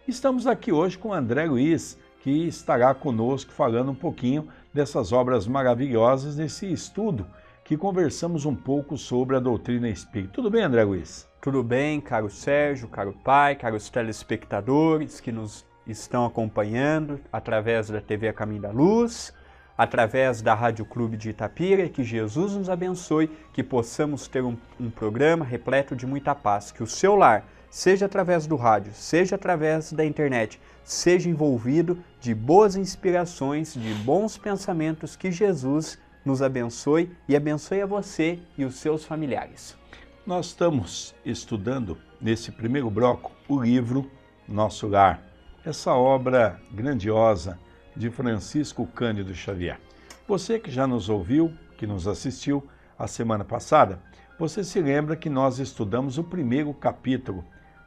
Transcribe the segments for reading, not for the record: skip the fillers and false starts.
Estamos aqui hoje com André Luiz, que estará conosco falando um pouquinho dessas obras maravilhosas desse estudo, que conversamos um pouco sobre a doutrina espírita. Tudo bem, André Luiz? Tudo bem, caro Sérgio, caro pai, caros telespectadores que nos estão acompanhando através da TV A Caminho da Luz, através da Rádio Clube de Itapira, que Jesus nos abençoe, que possamos ter um programa repleto de muita paz, que o seu lar, seja através do rádio, seja através da internet, seja envolvido de boas inspirações, de bons pensamentos, que Jesus nos abençoe e abençoe a você e os seus familiares. Nós estamos estudando, nesse primeiro bloco, o livro Nosso Lar, essa obra grandiosa de Francisco Cândido Xavier. Você que já nos ouviu, que nos assistiu a semana passada, você se lembra que nós estudamos o primeiro capítulo,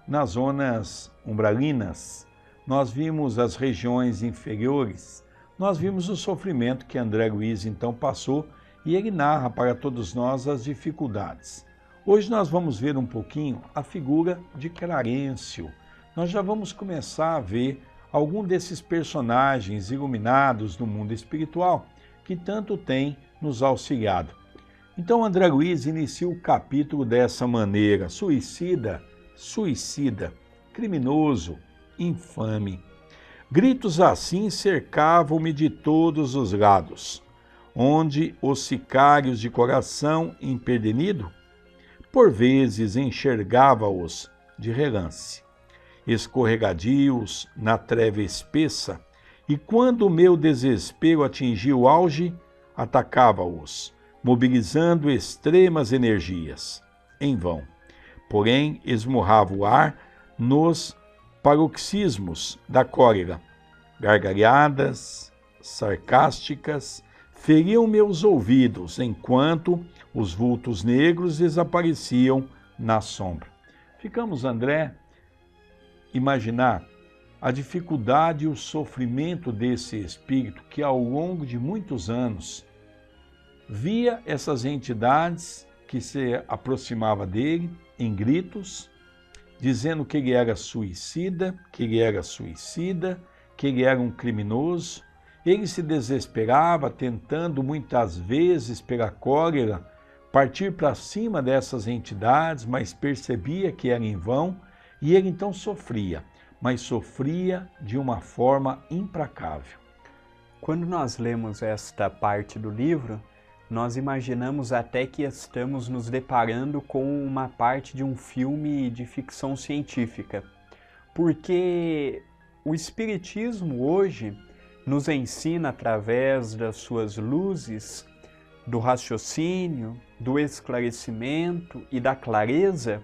nas zonas umbralinas. Nós vimos as regiões inferiores, nós vimos o sofrimento que André Luiz então passou e ele narra para todos nós as dificuldades. Hoje nós vamos ver um pouquinho a figura de Clarencio. Nós já vamos começar a ver algum desses personagens iluminados no mundo espiritual que tanto tem nos auxiliado. Então André Luiz inicia o capítulo dessa maneira: suicida, criminoso, infame. Gritos assim cercavam-me de todos os lados, onde os sicários de coração empedernido, por vezes enxergava-os de relance, escorregadios na treva espessa, e quando o meu desespero atingia o auge, atacava-os, mobilizando extremas energias. Em vão. Porém, esmurrava o ar nos paroxismos da cólera. Gargalhadas sarcásticas feriam meus ouvidos, enquanto os vultos negros desapareciam na sombra. Ficamos, André, imaginar a dificuldade e o sofrimento desse espírito que ao longo de muitos anos via essas entidades que se aproximavam dele em gritos, dizendo que ele era suicida, que ele era um criminoso. Ele se desesperava, tentando muitas vezes, pela cólera, partir para cima dessas entidades, mas percebia que era em vão, e ele então sofria, mas sofria de uma forma implacável. Quando nós lemos esta parte do livro, nós imaginamos até que estamos nos deparando com uma parte de um filme de ficção científica, porque o Espiritismo hoje nos ensina, através das suas luzes, do raciocínio, do esclarecimento e da clareza,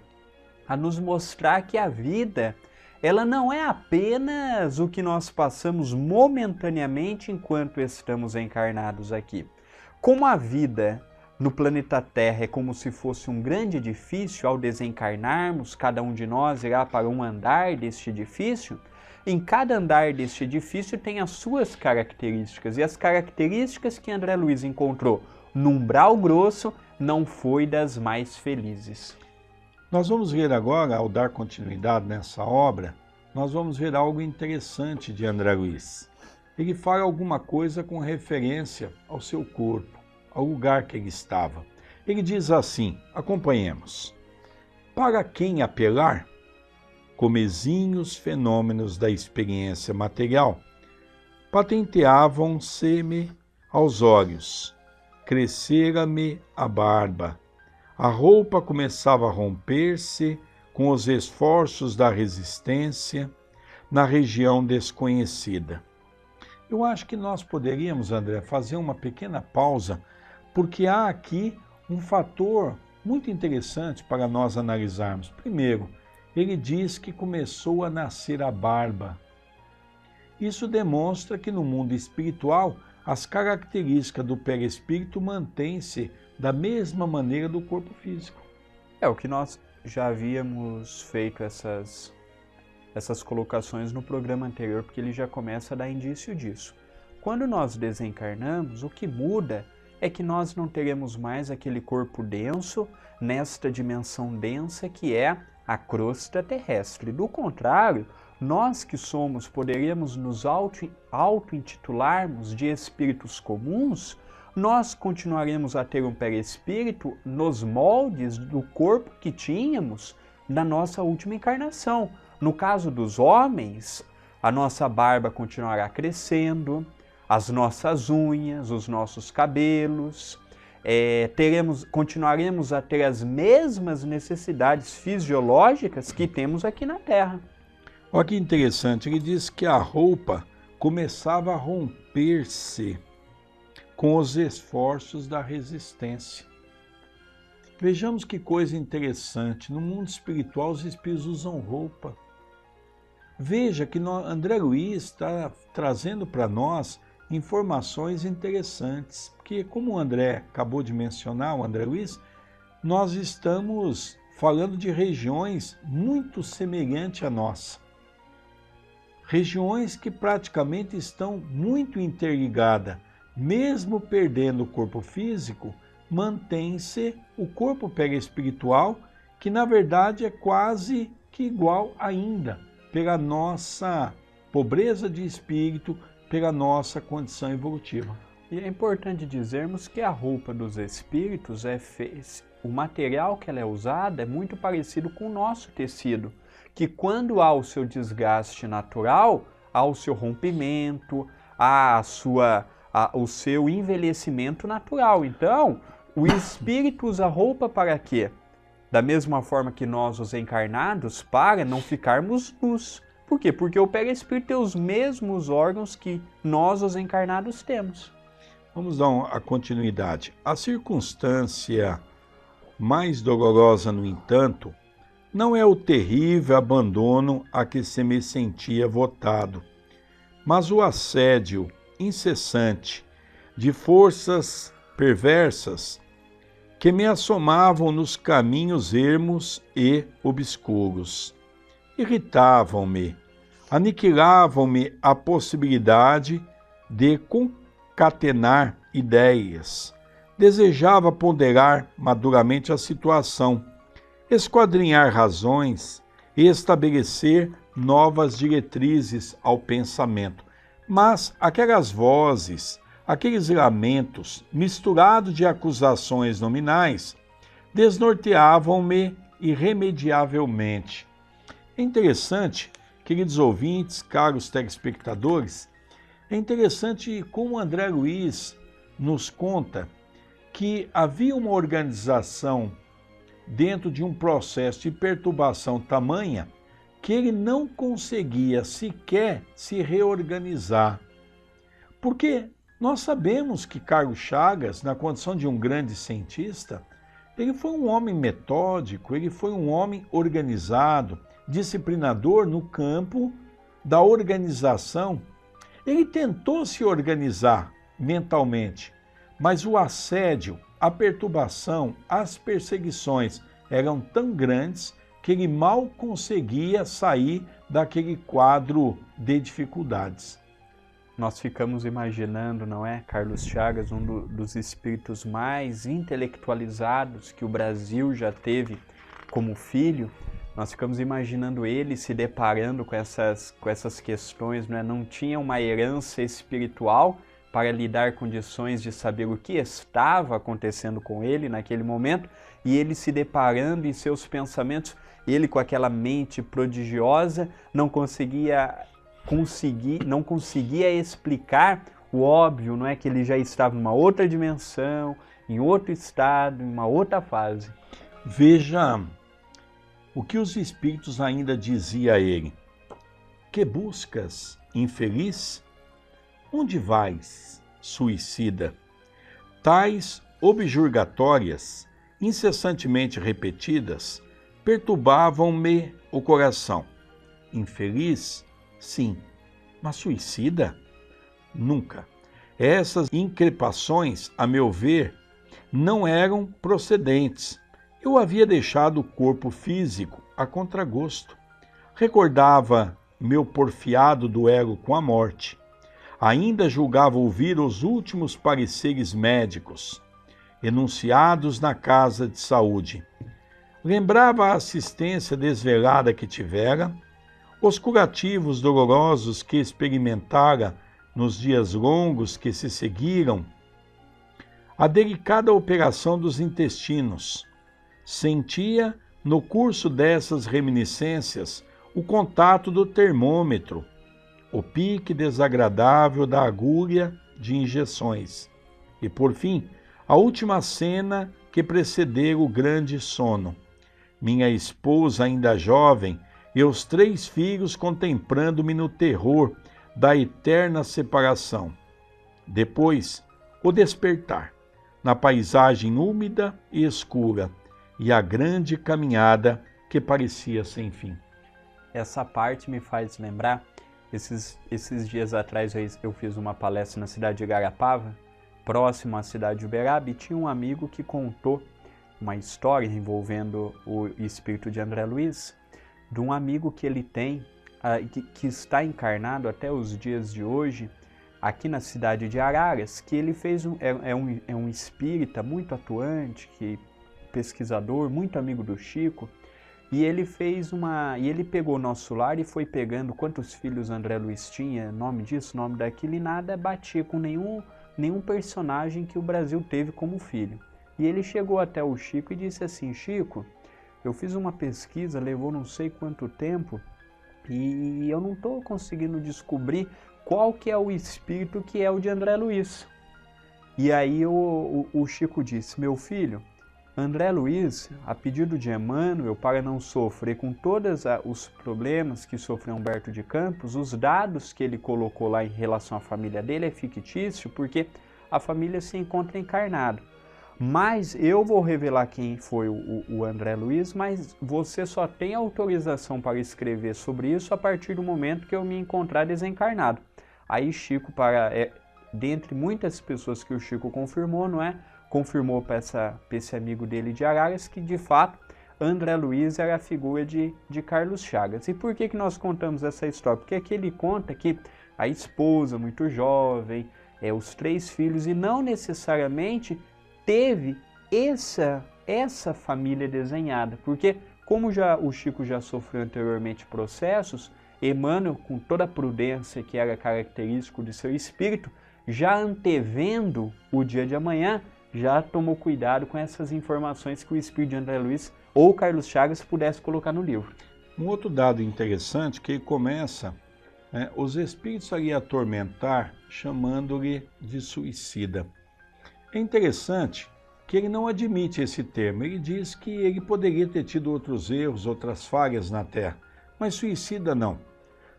a nos mostrar que a vida, ela não é apenas o que nós passamos momentaneamente enquanto estamos encarnados aqui. Como a vida no planeta Terra é como se fosse um grande edifício, ao desencarnarmos, cada um de nós irá para um andar deste edifício. Em cada andar deste edifício tem as suas características, e as características que André Luiz encontrou no umbral grosso não foi das mais felizes. Nós vamos ver agora, ao dar continuidade nessa obra, nós vamos ver algo interessante de André Luiz. Ele fala alguma coisa com referência ao seu corpo, ao lugar que ele estava. Ele diz assim, acompanhemos: para quem apelar, comezinhos fenômenos da experiência material, patenteavam-se-me aos olhos, crescera-me a barba, a roupa começava a romper-se com os esforços da resistência na região desconhecida. Eu acho que nós poderíamos, André, fazer uma pequena pausa, porque há aqui um fator muito interessante para nós analisarmos. Primeiro, ele diz que começou a nascer a barba. Isso demonstra que no mundo espiritual, as características do perispírito mantêm-se da mesma maneira do corpo físico. É o que nós já havíamos feito essas colocações no programa anterior, porque ele já começa a dar indício disso. Quando nós desencarnamos, o que muda é que nós não teremos mais aquele corpo denso, nesta dimensão densa que é a crosta terrestre. Do contrário, nós que somos, poderíamos nos auto-intitularmos de espíritos comuns, nós continuaremos a ter um perispírito nos moldes do corpo que tínhamos na nossa última encarnação. No caso dos homens, a nossa barba continuará crescendo, as nossas unhas, os nossos cabelos, continuaremos a ter as mesmas necessidades fisiológicas que temos aqui na Terra. Olha que interessante, ele diz que a roupa começava a romper-se com os esforços da resistência. Vejamos que coisa interessante, no mundo espiritual os espíritos usam roupa. Veja que André Luiz está trazendo para nós informações interessantes, porque como o André acabou de mencionar, o André Luiz, nós estamos falando de regiões muito semelhantes à nossa. Regiões que praticamente estão muito interligadas, mesmo perdendo o corpo físico, mantém-se o corpo perispiritual, que na verdade é quase que igual ainda, pela nossa pobreza de espírito, pela nossa condição evolutiva. E é importante dizermos que a roupa dos espíritos o material que ela é usada é muito parecido com o nosso tecido, que quando há o seu desgaste natural, há o seu rompimento, há o seu envelhecimento natural. Então, o espírito usa roupa para quê? Da mesma forma que nós, os encarnados, para não ficarmos nus. Por quê? Porque o perispírito tem os mesmos órgãos que nós, os encarnados, temos. Vamos dar a continuidade. A circunstância mais dolorosa, no entanto, não é o terrível abandono a que se me sentia votado, mas o assédio incessante de forças perversas que me assomavam nos caminhos ermos e obscuros. Irritavam-me, aniquilavam-me a possibilidade de concatenar ideias. Desejava ponderar maduramente a situação, esquadrinhar razões e estabelecer novas diretrizes ao pensamento. Mas aquelas vozes, aqueles lamentos, misturados de acusações nominais, desnorteavam-me irremediavelmente. É interessante, queridos ouvintes, caros telespectadores, é interessante como André Luiz nos conta que havia uma organização dentro de um processo de perturbação tamanha que ele não conseguia sequer se reorganizar. Porque nós sabemos que Carlos Chagas, na condição de um grande cientista, ele foi um homem metódico, ele foi um homem organizado, disciplinador no campo da organização. Ele tentou se organizar mentalmente, mas o assédio, a perturbação, as perseguições eram tão grandes que ele mal conseguia sair daquele quadro de dificuldades. Nós ficamos imaginando, não é, Carlos Chagas, dos espíritos mais intelectualizados que o Brasil já teve como filho. Nós ficamos imaginando ele se deparando com essas questões, não é? Não tinha uma herança espiritual para lhe dar condições de saber o que estava acontecendo com ele naquele momento, e ele se deparando em seus pensamentos, ele com aquela mente prodigiosa, não conseguia explicar o óbvio, não é, que ele já estava numa outra dimensão, em outro estado, em uma outra fase. Veja o que os espíritos ainda diziam a ele. Que buscas, infeliz? Onde vais, suicida? Tais objurgatórias, incessantemente repetidas, perturbavam-me o coração. Infeliz? Sim, mas suicida? Nunca. Essas increpações, a meu ver, não eram procedentes. Eu havia deixado o corpo físico a contragosto. Recordava meu porfiado duelo com a morte. Ainda julgava ouvir os últimos pareceres médicos, enunciados na casa de saúde. Lembrava a assistência desvelada que tivera, Os curativos dolorosos que experimentara nos dias longos que se seguiram, a delicada operação dos intestinos. Sentia, no curso dessas reminiscências, o contato do termômetro, o pique desagradável da agulha de injeções e, por fim, a última cena que precedera o grande sono. Minha esposa ainda jovem e os 3 filhos contemplando-me no terror da eterna separação. Depois, o despertar, na paisagem úmida e escura, e a grande caminhada que parecia sem fim. Essa parte me faz lembrar, esses dias atrás eu fiz uma palestra na cidade de Igarapava, próximo à cidade de Uberaba, e tinha um amigo que contou uma história envolvendo o espírito de André Luiz, de um amigo que ele tem, que está encarnado até os dias de hoje, aqui na cidade de Araras, que ele fez é um espírita muito atuante, pesquisador, muito amigo do Chico, e ele pegou nosso lar e foi pegando quantos filhos André Luiz tinha, nome disso, nome daquilo, e nada batia com nenhum personagem que o Brasil teve como filho. E ele chegou até o Chico e disse assim: Chico, eu fiz uma pesquisa, levou não sei quanto tempo, e eu não estou conseguindo descobrir qual que é o espírito que é o de André Luiz. E aí o Chico disse: meu filho, André Luiz, a pedido de Emmanuel, para não sofrer com todos os problemas que sofreu Humberto de Campos, os dados que ele colocou lá em relação à família dele é fictício, porque a família se encontra encarnado. Mas eu vou revelar quem foi o André Luiz, mas você só tem autorização para escrever sobre isso a partir do momento que eu me encontrar desencarnado. Aí Chico, dentre muitas pessoas que o Chico confirmou, não é? Confirmou para esse amigo dele de Araras que, de fato, André Luiz era a figura de Carlos Chagas. E por que nós contamos essa história? Porque aqui ele conta que a esposa, muito jovem, os 3 filhos, e não necessariamente teve essa família desenhada. Porque, como o Chico já sofreu anteriormente processos, Emmanuel, com toda a prudência que era característico de seu espírito, já antevendo o dia de amanhã, já tomou cuidado com essas informações que o espírito de André Luiz ou Carlos Chagas pudesse colocar no livro. Um outro dado interessante que ele começa, os espíritos ali a atormentar, chamando-lhe de suicida. É interessante que ele não admite esse termo, ele diz que ele poderia ter tido outros erros, outras falhas na Terra, mas suicida não.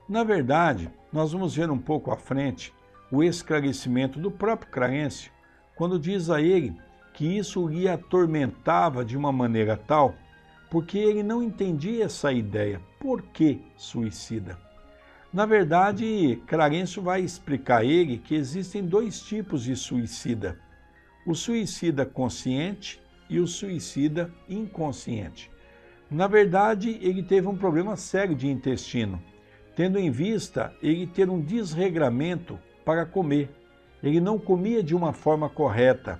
Na verdade, nós vamos ver um pouco à frente o esclarecimento do próprio Clarencio, quando diz a ele que isso lhe atormentava de uma maneira tal, porque ele não entendia essa ideia. Por que suicida? Na verdade, Clarencio vai explicar a ele que existem 2 tipos de suicida: o suicida consciente e o suicida inconsciente. Na verdade, ele teve um problema sério de intestino, tendo em vista ele ter um desregramento para comer. Ele não comia de uma forma correta.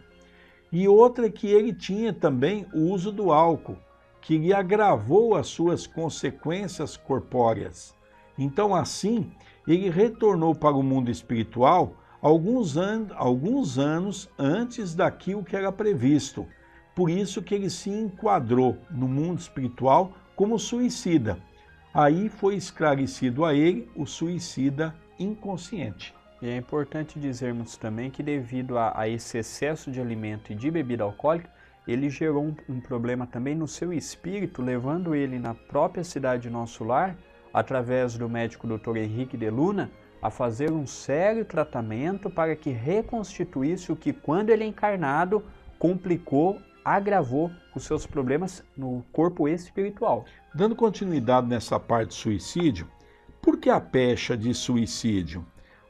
E outra que ele tinha também o uso do álcool, que lhe agravou as suas consequências corpóreas. Então, assim, ele retornou para o mundo espiritual alguns anos antes daquilo que era previsto. Por isso que ele se enquadrou no mundo espiritual como suicida. Aí foi esclarecido a ele o suicida inconsciente. E é importante dizermos também que, devido a esse excesso de alimento e de bebida alcoólica, ele gerou um problema também no seu espírito, levando ele na própria cidade de Nosso Lar, através do médico Dr. Henrique de Luna, a fazer um sério tratamento para que reconstituísse o que, quando ele encarnado, complicou, agravou os seus problemas no corpo espiritual. Dando continuidade nessa parte do suicídio, por que a pecha de suicídio?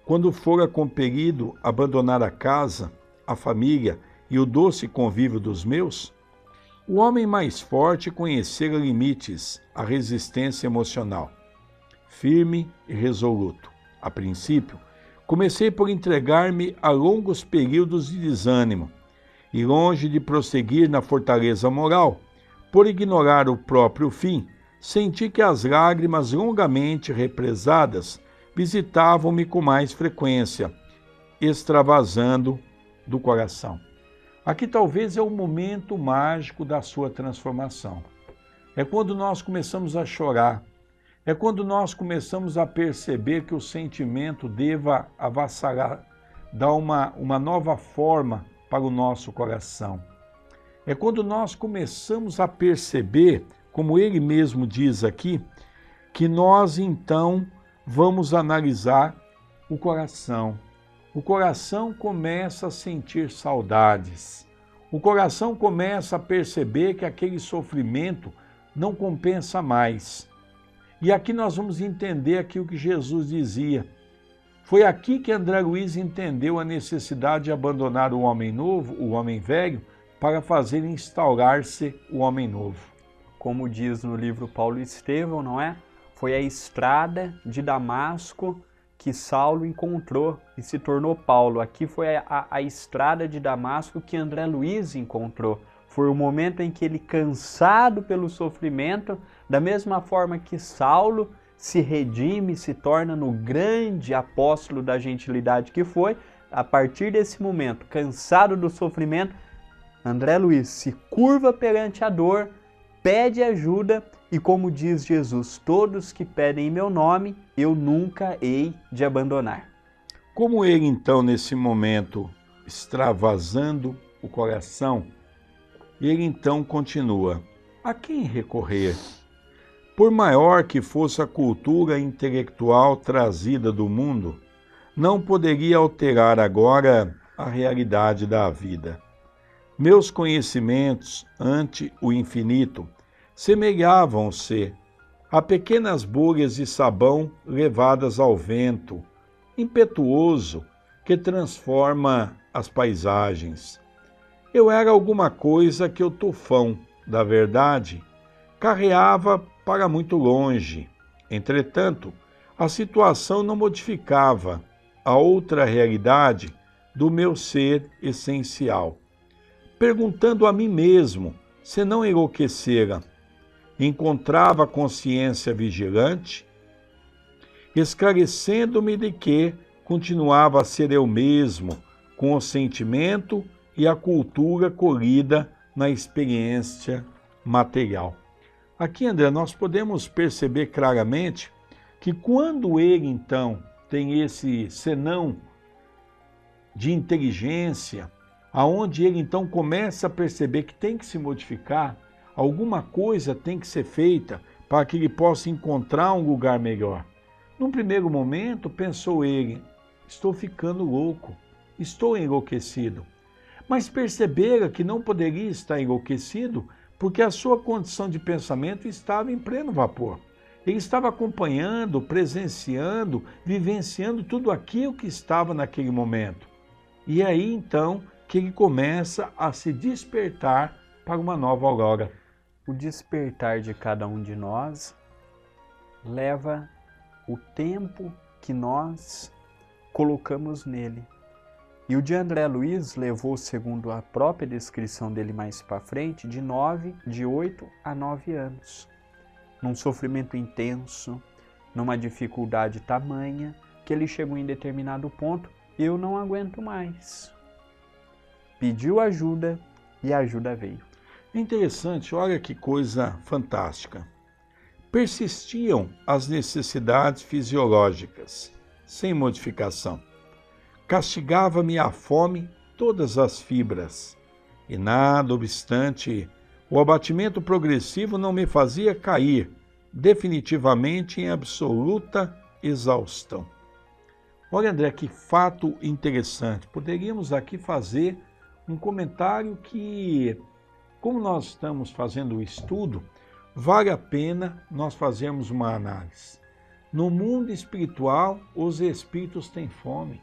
Quando fora compelido a abandonar a casa, a família e o doce convívio dos meus? O homem mais forte conhecera limites, a resistência emocional. Firme e resoluto. A princípio, comecei por entregar-me a longos períodos de desânimo, e longe de prosseguir na fortaleza moral, por ignorar o próprio fim, senti que as lágrimas longamente represadas visitavam-me com mais frequência, extravasando do coração. Aqui talvez é o momento mágico da sua transformação. É quando nós começamos a chorar, é quando nós começamos a perceber que o sentimento deva avassalar, dar uma nova forma para o nosso coração. É quando nós começamos a perceber, como ele mesmo diz aqui, que nós então vamos analisar o coração. O coração começa a sentir saudades. O coração começa a perceber que aquele sofrimento não compensa mais. E aqui nós vamos entender aquilo que Jesus dizia. Foi aqui que André Luiz entendeu a necessidade de abandonar o homem novo, o homem velho, para fazer instaurar-se o homem novo. Como diz no livro Paulo e Estevão, não é? Foi a estrada de Damasco que Saulo encontrou e se tornou Paulo. Aqui foi a estrada de Damasco que André Luiz encontrou. Foi o momento em que ele, cansado pelo sofrimento, da mesma forma que Saulo se redime, se torna no grande apóstolo da gentilidade que foi, a partir desse momento, cansado do sofrimento, André Luiz se curva perante a dor, pede ajuda e, como diz Jesus, todos que pedem em meu nome, eu nunca hei de abandonar. Como ele então, nesse momento, extravasando o coração, ele então continua: a quem recorrer? Por maior que fosse a cultura intelectual trazida do mundo, não poderia alterar agora a realidade da vida. Meus conhecimentos ante o infinito semelhavam-se a pequenas bolhas de sabão levadas ao vento, impetuoso, que transforma as paisagens. Eu era alguma coisa que o tufão da verdade carreava para muito longe. Entretanto, a situação não modificava a outra realidade do meu ser essencial. Perguntando a mim mesmo se não enlouquecera, encontrava a consciência vigilante, esclarecendo-me de que continuava a ser eu mesmo, com o sentimento e a cultura colhida na experiência material. Aqui, André, nós podemos perceber claramente que quando ele, então, tem esse senão de inteligência, aonde ele, então, começa a perceber que tem que se modificar, alguma coisa tem que ser feita para que ele possa encontrar um lugar melhor. Num primeiro momento, pensou ele, estou ficando louco, estou enlouquecido. Mas percebera que não poderia estar enlouquecido porque a sua condição de pensamento estava em pleno vapor. Ele estava acompanhando, presenciando, vivenciando tudo aquilo que estava naquele momento. E aí, então, que ele começa a se despertar para uma nova aurora. O despertar de cada um de nós leva o tempo que nós colocamos nele. E o de André Luiz levou, segundo a própria descrição dele mais para frente, de 8 a 9 anos. Num sofrimento intenso, numa dificuldade tamanha, que ele chegou em determinado ponto, eu não aguento mais. Pediu ajuda e a ajuda veio. É interessante, olha que coisa fantástica. Persistiam as necessidades fisiológicas, sem modificação. Castigava-me a fome todas as fibras, e nada obstante, o abatimento progressivo não me fazia cair definitivamente em absoluta exaustão. Olha, André, que fato interessante. Poderíamos aqui fazer um comentário que, como nós estamos fazendo o estudo, vale a pena nós fazermos uma análise. No mundo espiritual, os espíritos têm fome.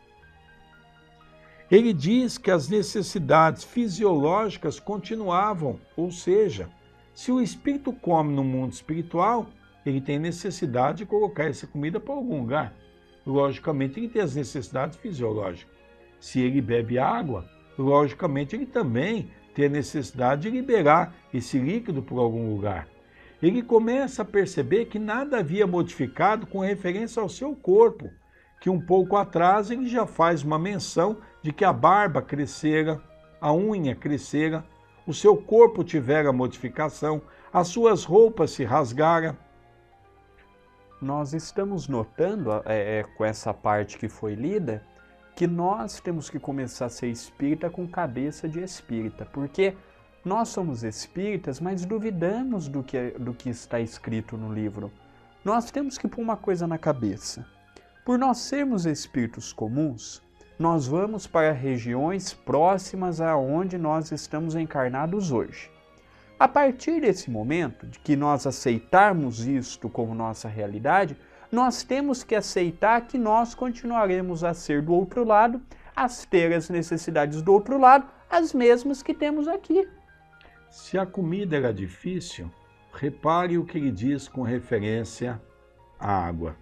Ele diz que as necessidades fisiológicas continuavam, ou seja, se o espírito come no mundo espiritual, ele tem necessidade de colocar essa comida para algum lugar. Logicamente, ele tem as necessidades fisiológicas. Se ele bebe água, logicamente, ele também tem a necessidade de liberar esse líquido por algum lugar. ele começa a perceber que nada havia modificado com referência ao seu corpo, que um pouco atrás ele já faz uma menção de que a barba crescera, a unha crescera, o seu corpo tivera modificação, as suas roupas se rasgaram. Nós estamos notando, com essa parte que foi lida, que nós temos que começar a ser espírita com cabeça de espírita, porque nós somos espíritas, mas duvidamos do que está escrito no livro. Nós temos que pôr uma coisa na cabeça. Por nós sermos espíritos comuns, nós vamos para regiões próximas aonde nós estamos encarnados hoje. A partir desse momento, de que nós aceitarmos isto como nossa realidade, nós temos que aceitar que nós continuaremos a ser do outro lado, a ter as necessidades do outro lado, as mesmas que temos aqui. Se a comida era difícil, repare o que ele diz com referência à água.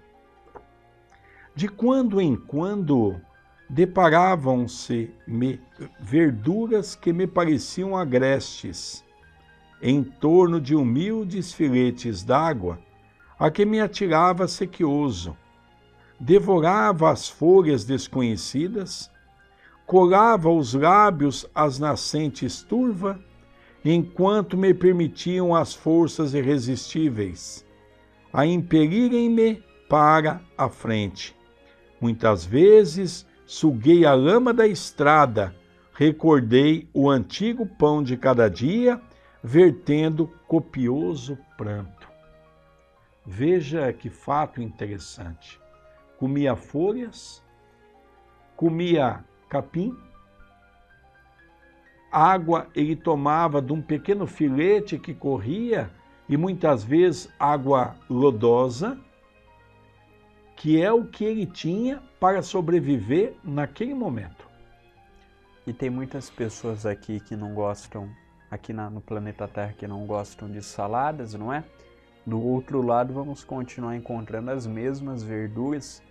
De quando em quando deparavam-se verduras que me pareciam agrestes, em torno de humildes filetes d'água, a que me atirava sequioso. Devorava as folhas desconhecidas, colava os lábios às nascentes turva, enquanto me permitiam as forças irresistíveis a impelirem-me para a frente. Muitas vezes suguei a lama da estrada, recordei o antigo pão de cada dia, vertendo copioso pranto. Veja que fato interessante. Comia folhas, comia capim, água ele tomava de um pequeno filete que corria, e muitas vezes água lodosa, que é o que ele tinha para sobreviver naquele momento. E tem muitas pessoas aqui que não gostam, aqui no planeta Terra, que não gostam de saladas, não é? Do outro lado, vamos continuar encontrando as mesmas verduras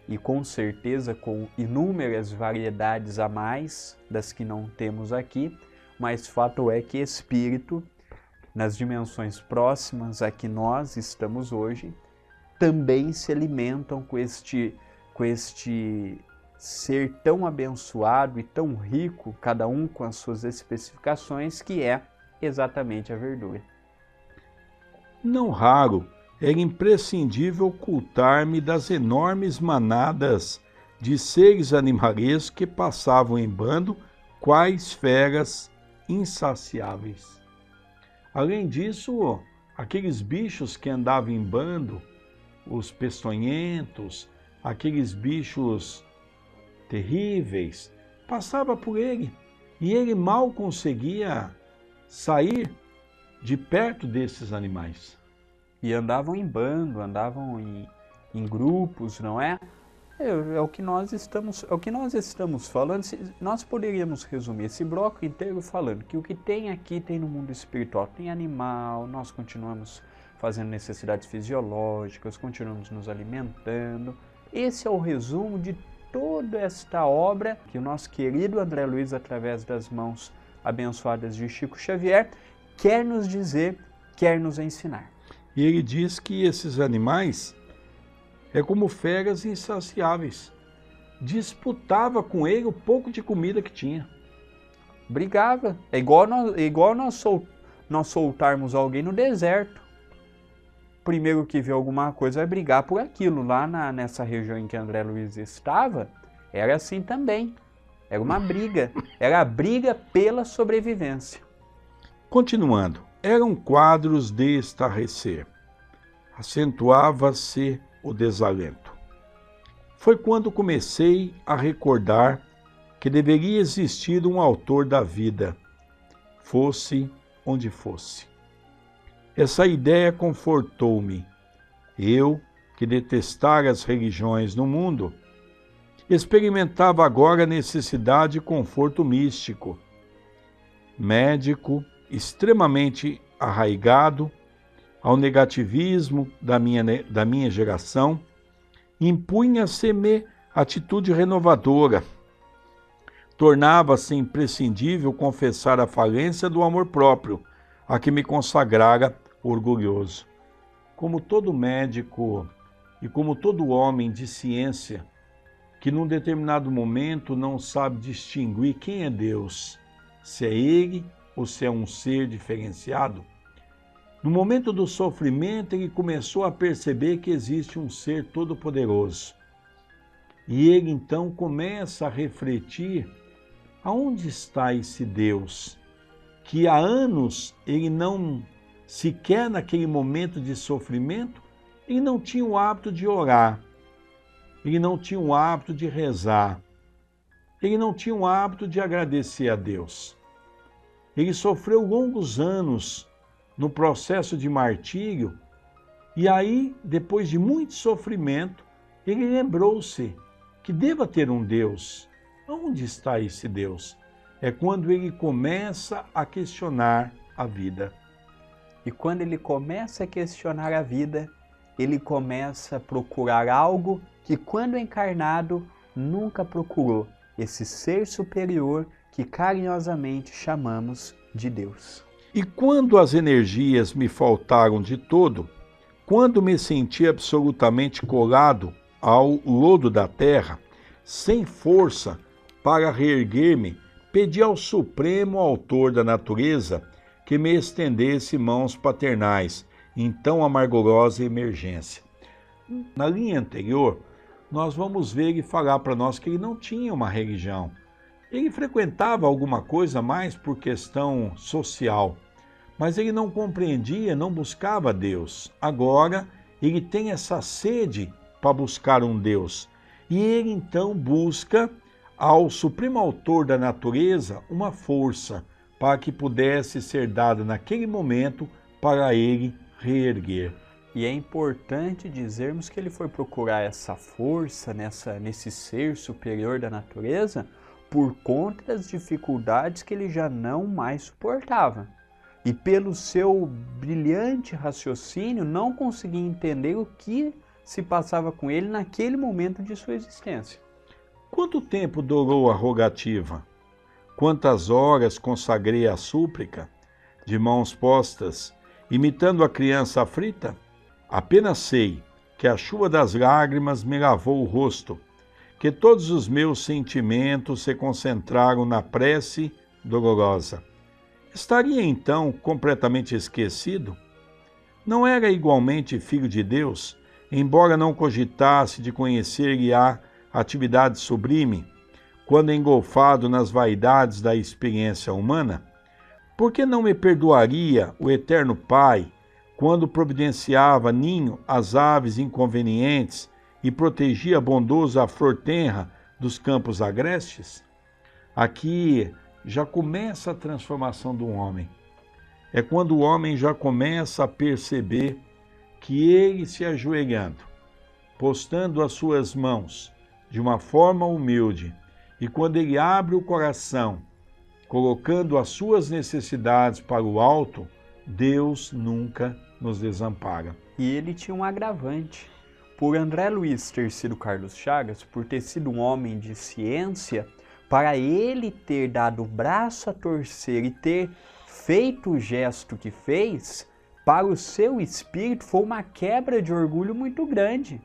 e com certeza com inúmeras variedades a mais das que não temos aqui, mas fato é que espírito, nas dimensões próximas a que nós estamos hoje, também se alimentam com este ser tão abençoado e tão rico, cada um com as suas especificações, que é exatamente a verdura. Não raro, era imprescindível ocultar-me das enormes manadas de seres animalescos que passavam em bando, quais feras insaciáveis. Além disso, aqueles bichos que andavam em bando, os peçonhentos, aqueles bichos terríveis, passava por ele e ele mal conseguia sair de perto desses animais. E andavam em bando, andavam em grupos, não é? É o que nós estamos falando. Nós poderíamos resumir esse bloco inteiro falando que o que tem aqui tem no mundo espiritual. Tem animal, nós continuamos fazendo necessidades fisiológicas, continuamos nos alimentando. Esse é o resumo de toda esta obra que o nosso querido André Luiz, através das mãos abençoadas de Chico Xavier, quer nos dizer, quer nos ensinar. E ele diz que esses animais é como feras insaciáveis. Disputava com ele o pouco de comida que tinha. Brigava. É igual nós soltarmos alguém no deserto. Primeiro que vê alguma coisa vai brigar por aquilo. Lá nessa região em que André Luiz estava, era assim também. Era uma briga. Era a briga pela sobrevivência. Continuando, eram quadros de estarrecer. Acentuava-se o desalento. Foi quando comecei a recordar que deveria existir um autor da vida, fosse onde fosse. Essa ideia confortou-me. Eu, que detestara as religiões no mundo, experimentava agora a necessidade de conforto místico. Médico, extremamente arraigado ao negativismo da minha geração, impunha-se-me atitude renovadora. Tornava-se imprescindível confessar a falência do amor próprio, a que me consagrara orgulhoso. Como todo médico e como todo homem de ciência, que num determinado momento não sabe distinguir quem é Deus, se é Ele ou se é um ser diferenciado, no momento do sofrimento ele começou a perceber que existe um ser todo-poderoso. E ele então começa a refletir aonde está esse Deus, que há anos ele não, sequer naquele momento de sofrimento, ele não tinha o hábito de orar, ele não tinha o hábito de rezar, ele não tinha o hábito de agradecer a Deus. Ele sofreu longos anos no processo de martírio, e aí, depois de muito sofrimento, ele lembrou-se que deva ter um Deus. Onde está esse Deus? É quando ele começa a questionar a vida. E quando ele começa a questionar a vida, ele começa a procurar algo que, quando encarnado, nunca procurou, esse ser superior que carinhosamente chamamos de Deus. E quando as energias me faltaram de todo, quando me senti absolutamente colado ao lodo da terra, sem força para reerguer-me, pedi ao Supremo Autor da natureza que me estendesse mãos paternais em tão amargorosa emergência. Na linha anterior, nós vamos ver ele falar para nós que ele não tinha uma religião. Ele frequentava alguma coisa mais por questão social, mas ele não compreendia, não buscava Deus. Agora, ele tem essa sede para buscar um Deus. E ele então busca ao Supremo Autor da natureza uma força para que pudesse ser dada naquele momento para ele reerguer. E é importante dizermos que ele foi procurar essa força nesse ser superior da natureza por conta das dificuldades que ele já não mais suportava. E pelo seu brilhante raciocínio, não conseguia entender o que se passava com ele naquele momento de sua existência. Quanto tempo durou a rogativa? Quantas horas consagrei à súplica, de mãos postas, imitando a criança aflita? Apenas sei que a chuva das lágrimas me lavou o rosto, que todos os meus sentimentos se concentraram na prece dolorosa. Estaria então completamente esquecido? Não era igualmente filho de Deus, embora não cogitasse de conhecer-lhe a atividade sublime, quando engolfado nas vaidades da experiência humana? Por que não me perdoaria o eterno Pai quando providenciava ninho às aves inconvenientes e protegia bondoso a flor tenra dos campos agrestes? Aqui já começa a transformação do homem. É quando o homem já começa a perceber que ele se ajoelhando, postando as suas mãos de uma forma humilde, e quando ele abre o coração, colocando as suas necessidades para o alto, Deus nunca nos desampara. E ele tinha um agravante. Por André Luiz ter sido Carlos Chagas, por ter sido um homem de ciência, para ele ter dado o braço a torcer e ter feito o gesto que fez, para o seu espírito foi uma quebra de orgulho muito grande.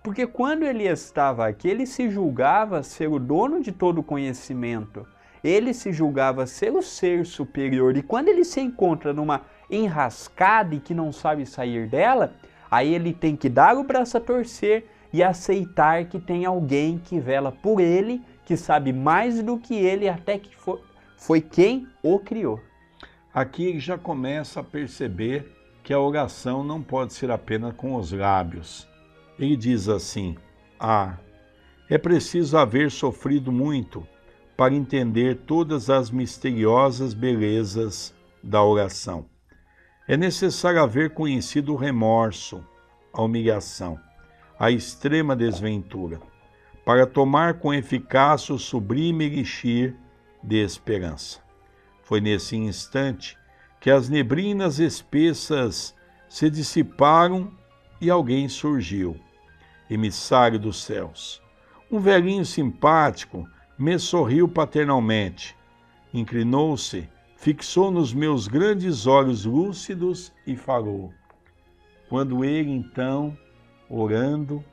Porque quando ele estava aqui, ele se julgava ser o dono de todo o conhecimento. Ele se julgava ser o ser superior. E quando ele se encontra numa enrascada e que não sabe sair dela, aí ele tem que dar o braço a torcer e aceitar que tem alguém que vela por ele, que sabe mais do que ele, até que foi quem o criou. Aqui ele já começa a perceber que a oração não pode ser apenas com os lábios. Ele diz assim: é preciso haver sofrido muito para entender todas as misteriosas belezas da oração. É necessário haver conhecido o remorso, a humilhação, a extrema desventura, para tomar com eficácia o sublime elixir de esperança. Foi nesse instante que as neblinas espessas se dissiparam e alguém surgiu, emissário dos céus. Um velhinho simpático me sorriu paternalmente, inclinou-se, fixou nos meus grandes olhos lúcidos e falou. Quando ele, então, orando,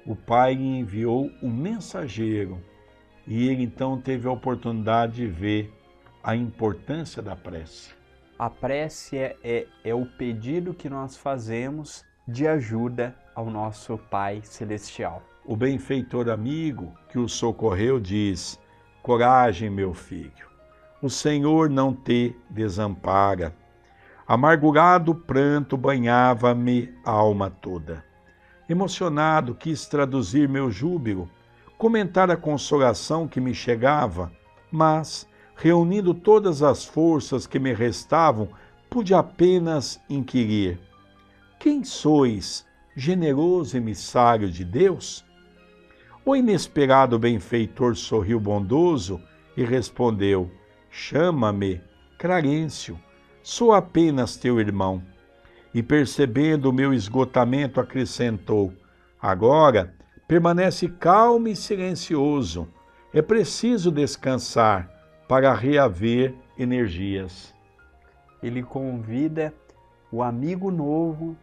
o Pai lhe enviou um mensageiro, e ele, então, teve a oportunidade de ver a importância da prece. A prece é o pedido que nós fazemos de ajuda ao nosso Pai Celestial. O benfeitor amigo que o socorreu diz, coragem, meu filho, o Senhor não te desampara. Amargurado pranto banhava-me a alma toda. Emocionado quis traduzir meu júbilo, comentar a consolação que me chegava, mas, reunindo todas as forças que me restavam, pude apenas inquirir. Quem sois, generoso emissário de Deus? O inesperado benfeitor sorriu bondoso e respondeu, chama-me Clarencio, sou apenas teu irmão. E percebendo o meu esgotamento acrescentou, agora permanece calmo e silencioso, é preciso descansar para reaver energias. Ele convida o amigo novo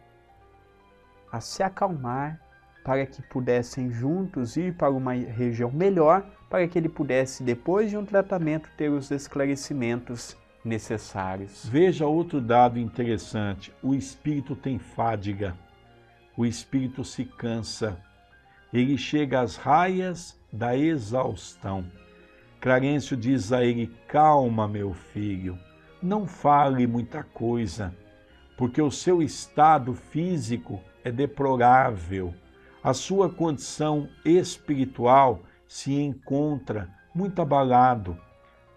a se acalmar para que pudessem juntos ir para uma região melhor, para que ele pudesse, depois de um tratamento, ter os esclarecimentos necessários. Veja outro dado interessante, o espírito tem fadiga, o espírito se cansa, ele chega às raias da exaustão. Clarencio diz a ele, calma, meu filho, não fale muita coisa, porque o seu estado físico é deplorável, a sua condição espiritual se encontra muito abalado.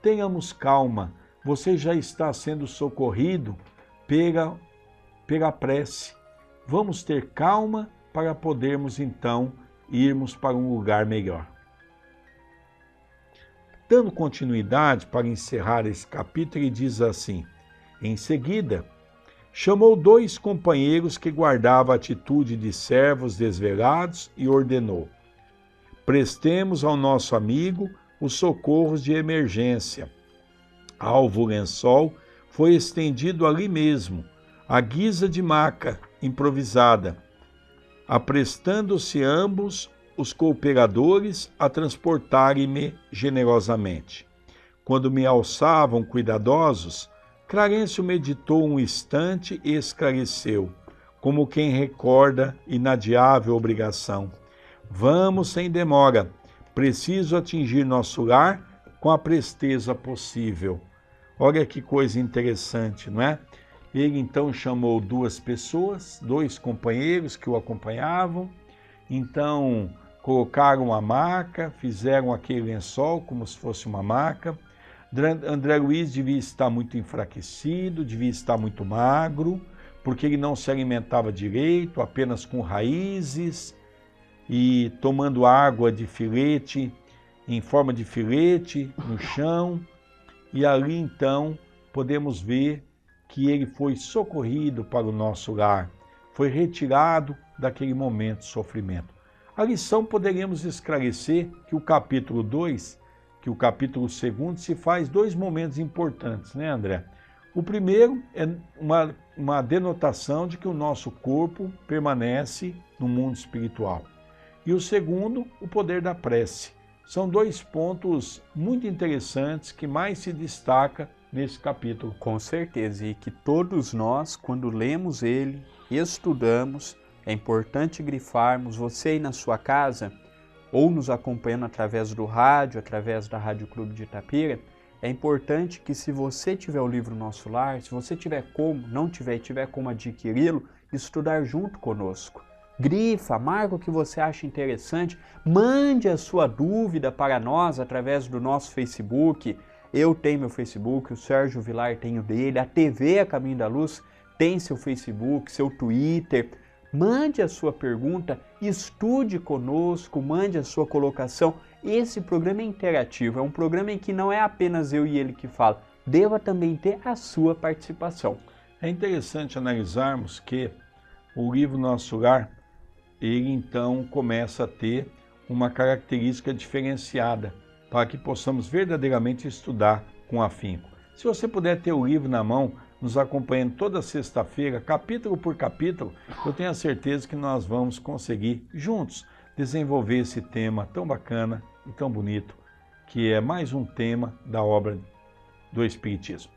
Tenhamos calma, você já está sendo socorrido pela prece. Vamos ter calma para podermos então irmos para um lugar melhor. Dando continuidade para encerrar esse capítulo, ele diz assim, em seguida, chamou 2 companheiros que guardavam a atitude de servos desvelados e ordenou, prestemos ao nosso amigo os socorros de emergência. Alvo lençol foi estendido ali mesmo, à guisa de maca improvisada, aprestando-se ambos os cooperadores a transportarem-me generosamente. Quando me alçavam cuidadosos, Clarencio meditou um instante e esclareceu, como quem recorda inadiável obrigação. Vamos sem demora, preciso atingir nosso lar com a presteza possível. Olha que coisa interessante, não é? Ele então chamou 2 pessoas, 2 companheiros que o acompanhavam, então colocaram a maca, fizeram aquele lençol como se fosse uma maca. André Luiz devia estar muito enfraquecido, devia estar muito magro, porque ele não se alimentava direito, apenas com raízes e tomando água de filete, em forma de filete, no chão. E ali então podemos ver que ele foi socorrido para o nosso lar, foi retirado daquele momento de sofrimento. A lição poderíamos esclarecer que o capítulo 2, que o capítulo 2 se faz 2 momentos importantes, né, André? O primeiro é uma denotação de que o nosso corpo permanece no mundo espiritual. E o segundo, o poder da prece. São 2 pontos muito interessantes que mais se destaca nesse capítulo. Com certeza, e que todos nós, quando lemos ele, estudamos, é importante grifarmos, você aí na sua casa, ou nos acompanhando através do rádio, através da Rádio Clube de Itapira, é importante que se você tiver o livro Nosso Lar, se você tiver como, não tiver e tiver como adquiri-lo, estudar junto conosco. Grifa, marca o que você acha interessante, mande a sua dúvida para nós através do nosso Facebook. Eu tenho meu Facebook, o Sérgio Vilar tem o dele, a TV A Caminho da Luz tem seu Facebook, seu Twitter. Mande a sua pergunta, estude conosco, mande a sua colocação. Esse programa é interativo, é um programa em que não é apenas eu e ele que fala, deva também ter a sua participação. É interessante analisarmos que o livro Nosso Lar, ele então começa a ter uma característica diferenciada para que possamos verdadeiramente estudar com afinco. Se você puder ter o livro na mão, nos acompanhando toda sexta-feira, capítulo por capítulo, eu tenho a certeza que nós vamos conseguir juntos desenvolver esse tema tão bacana e tão bonito, que é mais um tema da obra do Espiritismo.